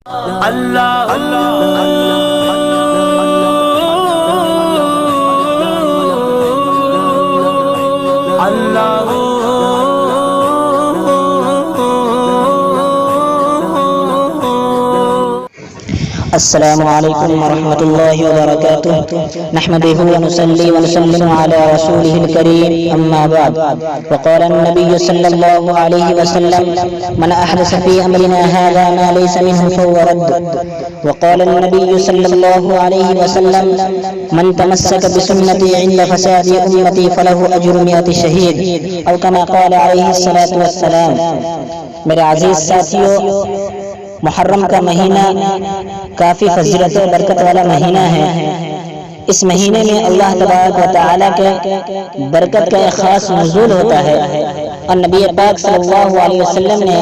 اللہ السلام علیکم ورحمۃ اللہ وبرکاتہ نحمده ونصلي ونسلم على رسوله الكريم اما بعد وقال النبي صلى الله عليه وسلم من احدث في امرنا هذا ما ليس منه فهو رد وقال النبي صلى الله عليه وسلم من تمسك بسنتي عند فساد امتي فله اجر 100 شهيد او كما قال عليه الصلاة والسلام۔ میرے عزیز ساتھیو، محرم کا مہینہ کافی فضیلت و برکت والا مہینہ ہے۔ اس مہینے میں اللہ تبارک و تعالی کے برکت کا ایک خاص نزول ہوتا ہے، اور نبی پاک صلی اللہ علیہ وسلم نے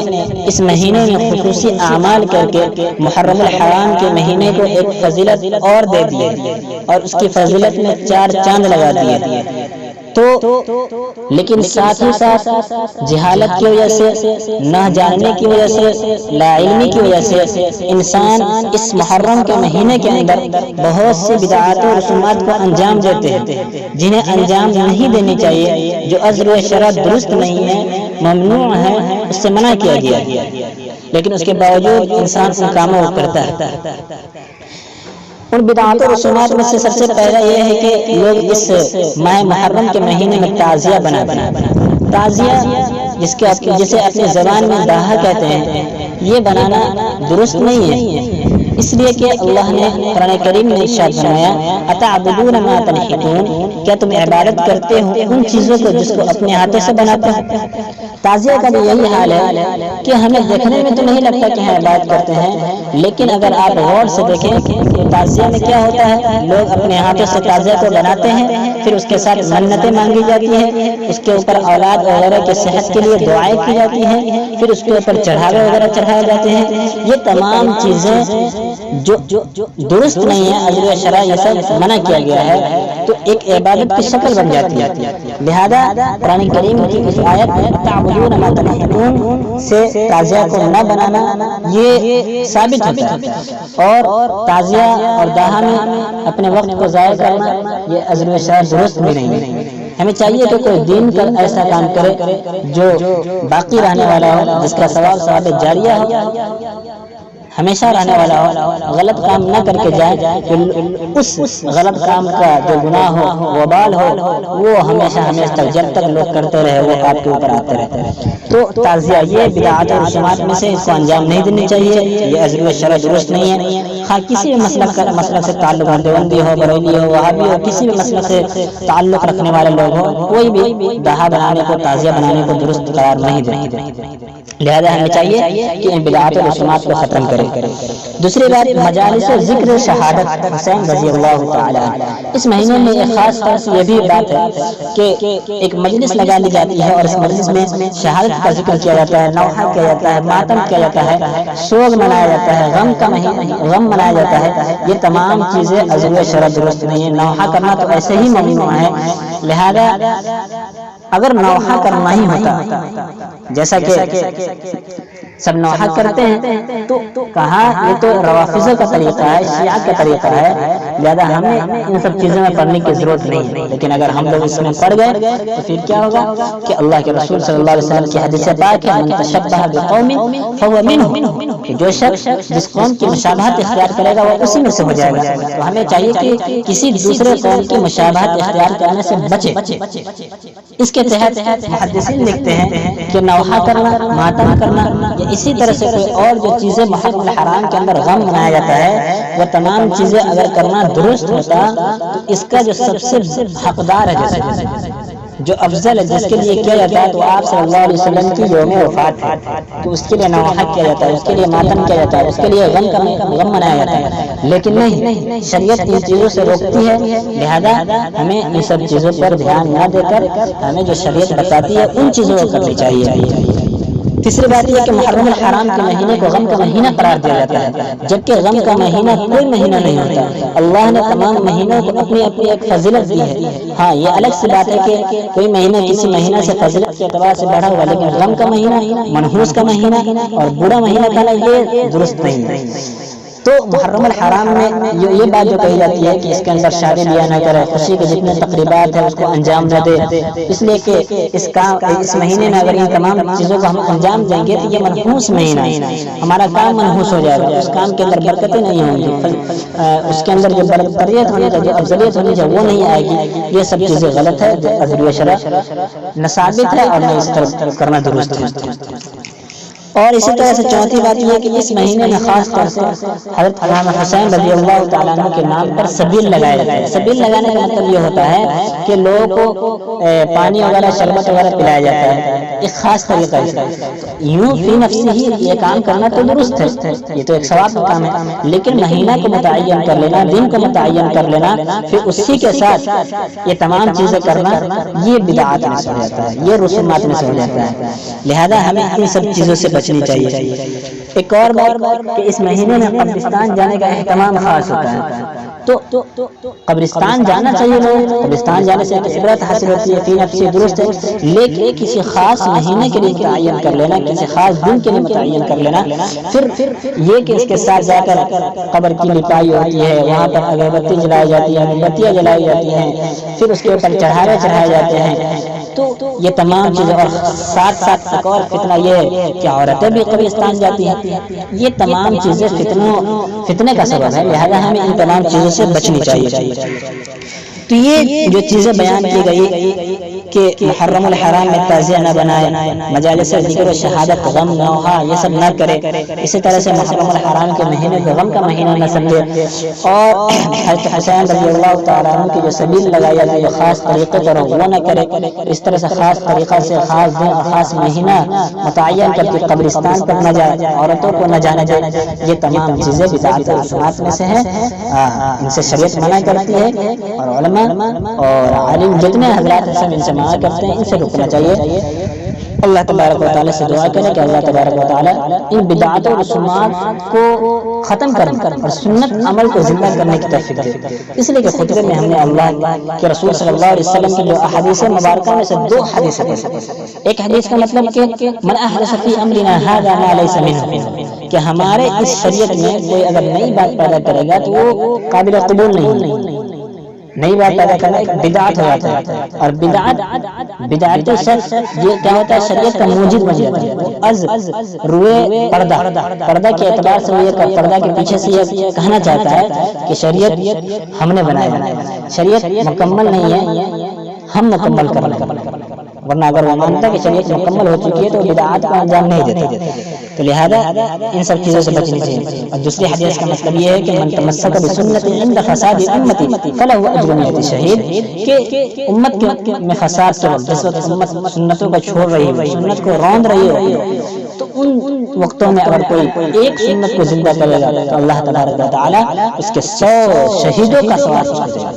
اس مہینے میں خصوصی اعمال کر کے محرم الحرام کے مہینے کو ایک فضیلت اور دے دی، اور اس کی فضیلت میں 4 چاند لگا دیے۔ لیکن ساتھ ہی ساتھ جہالت کی وجہ سے، نہ جاننے کی وجہ سے، لا علمی کی وجہ سے انسان اس محرم کے مہینے کے اندر بہت سی بدعات و رسومات کو انجام دیتے ہیں جنہیں انجام نہیں دینی چاہیے، جو عذر و شرع درست نہیں ہے، ممنوع ہے، اس سے منع کیا گیا، لیکن اس کے باوجود انسان ان کاموں کو کرتا ہے۔ ان بدعات و رسومات میں سے سب سے پہلا یہ ہے کہ لوگ اس ماہ محرم کے مہینے میں تعزیہ بناتے ہیں۔ تعزیہ جسے اپنی زبان میں داہا کہتے ہیں، یہ بنانا درست نہیں ہے، اس لیے کہ اللہ نے قرآن کریم میں ارشاد فرمایا اتعبدون ما تنحتون، کیا تم عبادت کرتے ہو ان چیزوں کو جس کو اپنے ہاتھوں سے بناتے ہو؟ تعزیہ کا بھی یہی حال ہے کہ ہمیں دیکھنے میں تو نہیں لگتا کہ ہم عبادت کرتے ہیں، لیکن اگر آپ غور سے دیکھیں تعزیہ میں کیا ہوتا ہے، لوگ اپنے ہاتھوں سے تعزیہ کو بناتے ہیں، پھر اس کے ساتھ منتیں مانگی جاتی ہیں، اس کے اوپر اولاد وغیرہ کی صحت کے لیے دعائیں کی جاتی ہیں، پھر اس کے اوپر چڑھاوے وغیرہ چڑھائے جاتے ہیں۔ یہ تمام چیزیں جو درست نہیں ہے، عذر و شرع یہ سب منع کیا گیا ہے، تو ایک عبادت کی شکل بن جاتی ہے۔ لہذا قرآن کریم کی اس آیت تعبدون ما تنحتون سے تعزیہ کو نہ بنانا یہ ثابت ہوتا ہے، اور تعزیہ اور داہا میں اپنے وقت کو ضائع کرنا یہ عذر و شرع درست بھی نہیں ہے۔ ہمیں چاہیے کہ کوئی دین کا ایسا کام کرے جو باقی رہنے والا ہو، جس کا ثواب جاریہ ہو، ہمیشہ رہنے والا ہو، غلط کام نہ کر کے جائے کہ اس غلط کام کا جو گناہ ہو، وبال ہو، وہ ہمیشہ تک جب تک لوگ کرتے رہے وہ آپ کے اوپر آتے رہتے ہیں۔ تو تعزیہ یہ بدعات اور رسومات میں سے اس کو انجام نہیں دینا چاہیے، یہ عذر و شرع درست نہیں ہے۔ خواہ کسی بھی مسلک سے تعلق ہو، دیوبندی ہو، بریلی ہو، وہابی ہو، کسی بھی مسلک سے تعلق رکھنے والے لوگ ہو، کوئی بھی داہا بنانے کو، تعزیہ بنانے کو درست قرار نہیں دے۔ لہذا ہمیں چاہیے کہ ان بدعات و رسومات کو ختم کریں۔ دوسری بات، مجالس و ذکر شہادت حسین رضی اللہ تعالی عنہ۔ اس مہینے میں ایک خاص طور سے یہ بھی بات ہے کہ ایک مجلس لگا لی جاتی ہے، اور اس مجلس میں شہادت کا ذکر کیا جاتا ہے، نوحہ کیا جاتا ہے، ماتم کیا جاتا ہے، سوگ منایا جاتا ہے، غم منایا جاتا ہے۔ یہ تمام چیزیں عذر و شرع درست نہیں ہے۔ نوحہ کرنا تو ایسے ہی ممنوع ہے، لہذا اگر نوحہ کرنا ہی ہوتا، جیسا کہ سب نوحہ کرتے ہیں، تو کہا یہ تو روافضوں کا طریقہ ہے، شیعہ کا طریقہ ہے، لہذا ہمیں ان سب چیزوں میں پڑھنے کی ضرورت نہیں ہے۔ لیکن اگر ہم لوگ اس میں پڑھ گئے تو پھر کیا ہوگا کہ اللہ کے رسول صلی اللہ علیہ وسلم کی حدیث پاک ہے من تشبہ بقوم فهو منهم، کہ جو شخص جس قوم کی مشابہت اختیار کرے گا وہ اسی میں سے ہو جائے گا۔ تو ہمیں چاہیے کہ کسی دوسرے قوم کی مشابہت اختیار کرنے سے بچے۔ اس کے تحت محدثین لکھتے ہیں کہ نوحہ کرنا، ماتم کرنا، یا اسی طرح سے کوئی اور جو چیزیں محرم الحرام کے اندر غم منایا جاتا ہے، وہ تمام چیزیں اگر کرنا درست ہوتا تو اس کا جو سب سے حقدار ہے، جو افضل ہے، جس کے لیے کیا جاتا ہے، تو آپ صلی اللہ علیہ وسلم کی یوم وفات ہے، تو اس کے لیے نوحہ کیا جاتا ہے، اس کے لیے ماتم کیا جاتا ہے، اس کے لیے غم منایا جاتا ہے۔ لیکن نہیں، شریعت ان چیزوں سے روکتی ہے، لہذا ہمیں ان سب چیزوں پر دھیان نہ دے کر ہمیں جو شریعت بتاتی ہے ان چیزوں کو کرنی چاہیے۔ تیسری بات یہ کہ محرم الحرام کے مہینے کو غم کا مہینہ قرار دیا جاتا ہے، جبکہ غم کا مہینہ کوئی مہینہ نہیں ہوتا۔ اللہ نے تمام مہینوں کو اپنی اپنی ایک فضیلت دی ہے۔ ہاں یہ الگ سی بات ہے کہ کوئی مہینہ کسی مہینہ سے فضیلت کے اعتبار سے بڑھا ہوا، لیکن غم کا مہینہ، منحوس کا مہینہ اور برا مہینہ کہنا یہ درست نہیں ہے۔ تو محرم الحرام میں یہ بات جو کہی جاتی ہے کہ اس کے اندر شادی بیاہ نہ کرے، خوشی کے جتنے تقریبات ہیں اس کو انجام نہ دے، اس لیے کہ اس مہینے میں اگر ان تمام چیزوں کو ہم انجام دیں گے تو یہ منحوس مہینہ ہے، ہمارا کام منحوس ہو جائے گا، اس کام کے اندر برکتیں نہیں ہوں گی، اس کے اندر جو برکت ہونے کا جو افضلیت ہونی چاہیے وہ نہیں آئے گی۔ یہ سب چیزیں غلط ہے، جو ازلیہ شرع نہ ثابت ہے اور نہ اس طرح کرنا درست ہے۔ اور اسی طرح سے چوتھی بات یہ ہے کہ اس مہینے میں خاص طور سے حضرت امام حسین رضی اللہ تعالیٰ عنہ کے نام پر سبیل لگایا جاتا ہے۔ سبیل لگانے کا مطلب یہ ہوتا ہے کہ لوگوں کو پانی وغیرہ شربت وغیرہ پلایا جاتا ہے ایک خاص طریقہ سے۔ یوں فی نفسی ہی یہ کام کرنا تو درست ہے، یہ تو ایک ثواب کا کام ہے، لیکن مہینہ کو متعین کر لینا، دن کو متعین کر لینا، پھر اسی کے ساتھ یہ تمام چیزیں کرنا، یہ بدعات میں سے ہو جاتا ہے، یہ رسومات میں سے ہو جاتا ہے۔ لہذا ہمیں ان سب چیزوں سے بچنی چاہیے۔ ایک اور بات کہ اس مہینے میں قبرستان جانے کا اہتمام خاص ہوتا ہے، تو قبرستان جانا چاہیے لوگ، قبرستان جانے سے عبرت حاصل ہوتی ہے، فی نفسی درست ہے، لیکن کسی خاص مہینے کے لیے متعین کر لینا، کسی خاص دن کے لیے متعین کر لینا، پھر یہ کہ اس کے ساتھ جا کر قبر کی لپائی ہوتی ہے، وہاں پر اگربتی جلائی جاتی ہے، موم بتیاں جلائی جاتی ہیں، پھر اس کے اوپر چڑھاوے چڑھائے جاتے ہیں، تو یہ تمام چیزیں، اور ساتھ ساتھ ایک اور فتنہ یہ ہے کہ عورتیں بھی قبرستان جاتی ہیں، یہ تمام چیزیں فتنے کا سبب ہے، لہذا ہمیں ان تمام چیزوں سے بچنی چاہیے۔ تو یہ جو چیزیں بیان کی گئی کہ محرم الحرام میں تعزیہ نہ بنائے، مجالس ذکر و شہادت غم نوحہ یہ سب نہ کرے، اسی طرح سے محرم الحرام کے مہینے کو غم کا مہینہ نہ سمجھے، اور حضرت حسین رضی اللہ تعالیٰ عنہ کی جو سبیل لگائی جاتی ہے جو خاص طریقے پر وہ نہ کرے، اس طرح سے خاص طریقہ سے خاص دن اور خاص مہینہ متعین کر کے قبرستان پر نہ جائے، عورتوں کو نہ جانے دے، یہ تمام چیزیں بدعت اور رسومات میں سے ہیں، ان سے شریعت منع کرتی ہے، اور علماء اور عالم جتنے حضرات ہیں سب ان سے منع کرتے ہیں، ان سے رکنا چاہیے۔ اللہ تبارک و تعالیٰ سے دعا کریں کہ اللہ تبارک و تعالیٰ ان بدعات و رسومات کو ختم کرنے اور سنت عمل کو زندہ کرنے کی توفیق دے۔ اس لیے کہ خطبے میں ہم نے اللہ کے رسول صلی اللہ علیہ وسلم کی جو احادیث مبارکہ میں سے 2 حدیث ہیں، ایک حدیث کا مطلب کہ من احدث فی امرنا ھذا ما لیس منہ، کہ ہمارے اس شریعت میں کوئی اگر نئی بات پیدا کرے گا تو وہ قابل قبول نہیں، نئی بات پیدا کرنا ایک بدعت ہو جاتا ہے، اور بدعت شخص یہ کیا ہوتا ہے، شریعت کا موجب بن جاتا ہے۔ از روئے پردہ کے اعتبار سے یہ پردہ کے پیچھے سے یہ کہنا چاہتا ہے کہ شریعت ہم نے بنایا، شریعت مکمل نہیں ہے، ہم مکمل کرنا، ورنہ اگر وہ مانتا کہ شریعت مکمل ہو چکی ہے تو بدعات کو انجام نہیں دیتے، تو لہذا ان سب چیزوں سے بچنی چاہیے۔ اور دوسری حدیث کا مطلب یہ ہے کہ من تمسک بسنتی عند فساد امتی فلہ اجر مئۃ شہید، کہ امت میں فساد کے وقت، جس وقت امت سنتوں کو چھوڑ رہی ہے، سنت کو روند رہی ہے، تو ان وقتوں میں اگر کوئی ایک سنت کو زندہ کرے گا تو اللہ تبارک و تعالیٰ اس کے 100 شہیدوں کا ثواب دے گا۔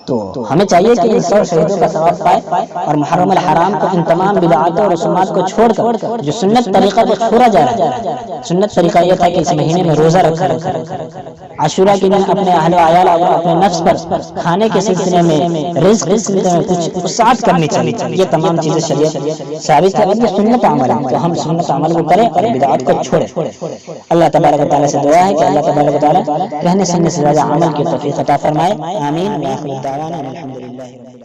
تو ہمیں چاہیے کہ ان 100 شہیدوں کا ثواب پائے، اور محرم الحرام کو ان تمام بدعات اور رسومات کو چھوڑ کر جو سنت طریقہ کو چھوڑا جا رہا ہے، سنت طریقہ یہ تھا کہ اس مہینے میں روزہ رکھا، عاشورہ کے دن اپنے اہل و عیال اور اپنے نفس پر کھانے کے سلسلے میں، رزق کے سلسلے میں کچھ وسعت کرنی چاہیے، یہ تمام چیزیں شریعت ثابت ہے، اور یہ سنت عمل ہے، تو ہم سنت عمل کو کریں اور بدعات کو چھوڑیں۔ اللہ تبارک و تعالیٰ سے دعا ہے کہ اللہ تبارک و تعالیٰ کہنے سننے سے زیادہ عمل کی توفیق عطا فرمائے، آمین۔ الحمد للہ رب العالمین۔